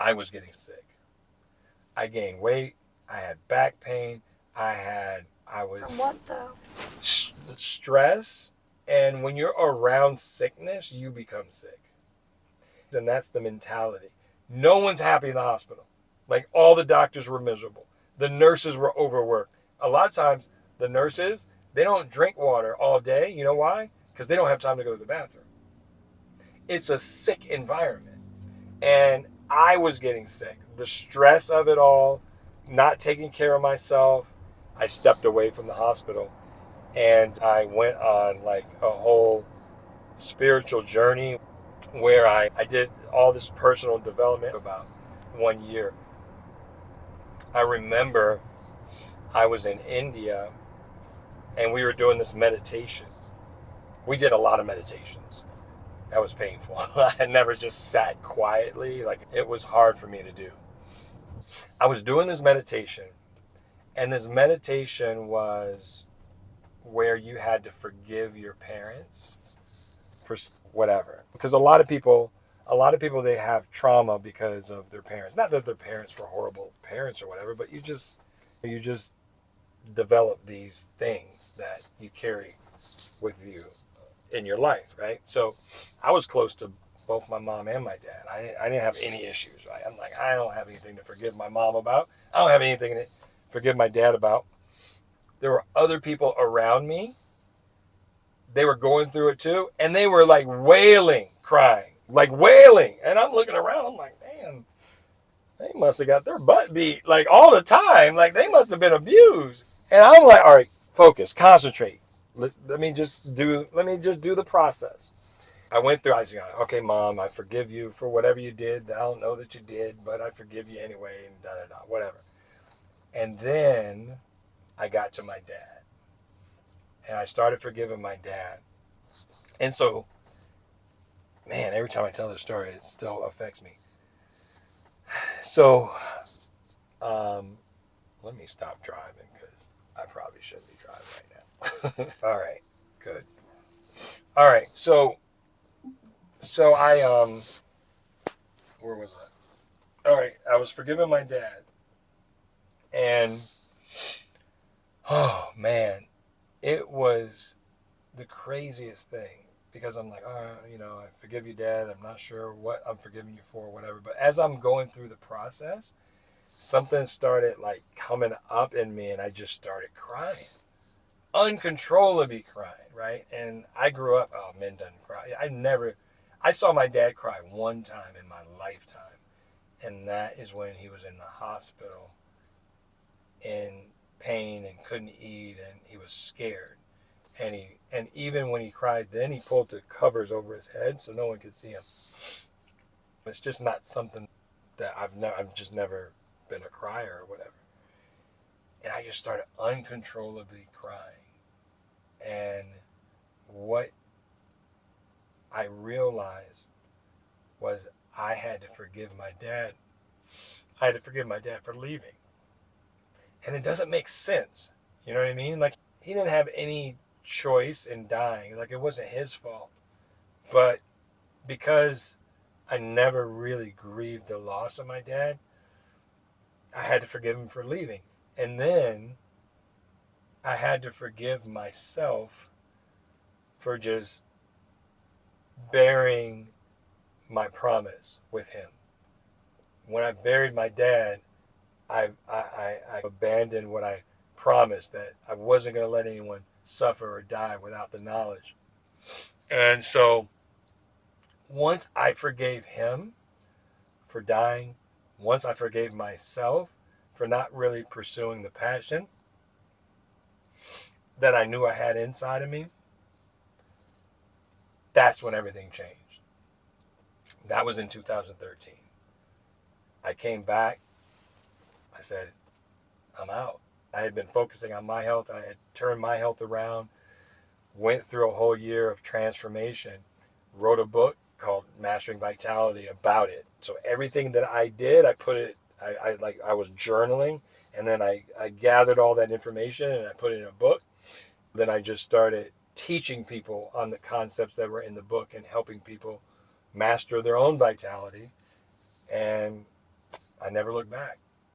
I was getting sick. I gained weight. I had back pain. I was From what though? stress. And when you're around sickness, you become sick. And that's the mentality. No one's happy in the hospital. Like all the doctors were miserable. The nurses were overworked. A lot of times, the nurses, they don't drink water all day. You know why? Because they don't have time to go to the bathroom. It's a sick environment. And I was getting sick. The stress of it all, not taking care of myself. I stepped away from the hospital and I went on like a whole spiritual journey where I did all this personal development about 1 year. I remember I was in India and we were doing this meditation. We did a lot of meditations. That was painful. I never just sat quietly. Like it was hard for me to do. I was doing this meditation, and this meditation was where you had to forgive your parents for whatever. Because a lot of people, they have trauma because of their parents. Not that their parents were horrible parents or whatever, but you just develop these things that you carry with you in your life, right? So I was close to both my mom and my dad. I didn't have any issues, right? I'm like, I don't have anything to forgive my mom about. I don't have anything to forgive my dad about. There were other people around me. They were going through it too. And they were like wailing, crying, like wailing. And I'm looking around. I'm like, man, they must have got their butt beat like all the time. Like they must have been abused. And I'm like, all right, focus, concentrate. Let me just do the process. I went through. I was like, okay, mom, I forgive you for whatever you did. I don't know that you did, but I forgive you anyway, and da da da, whatever. And then I got to my dad, and I started forgiving my dad. And so, man, every time I tell this story, it still affects me. So, um, let me stop driving because I probably shouldn't be driving right now. All right, good. All right, so where was I? All right, I was forgiving my dad, and oh man, it was the craziest thing because I'm like, I forgive you, Dad. I'm not sure what I'm forgiving you for, whatever. But as I'm going through the process, something started like coming up in me, and I just started crying, uncontrollably crying, right? And I grew up, oh, men doesn't cry. I saw my dad cry one time in my lifetime, and that is when he was in the hospital in pain and couldn't eat, and he was scared. And even when he cried, then he pulled the covers over his head so no one could see him. It's just not something that I've just never been a crier or whatever. And I just started uncontrollably crying. And what I realized was I had to forgive my dad. I had to forgive my dad for leaving. And it doesn't make sense. You know what I mean? Like, he didn't have any choice in dying. Like, it wasn't his fault. But because I never really grieved the loss of my dad, I had to forgive him for leaving. And then I had to forgive myself for just bearing my promise with him. When I buried my dad, I abandoned what I promised, that I wasn't going to let anyone suffer or die without the knowledge. And so once I forgave him for dying, once I forgave myself for not really pursuing the passion that I knew I had inside of me, that's when everything changed. That was in 2013. I came back. I said, I'm out. I had been focusing on my health. I had turned my health around, went through a whole year of transformation, wrote a book called Mastering Vitality about it. So everything that I did, I put it, I was journaling, and then I gathered all that information and I put it in a book. Then I just started teaching people on the concepts that were in the book and helping people master their own vitality. And I never looked back.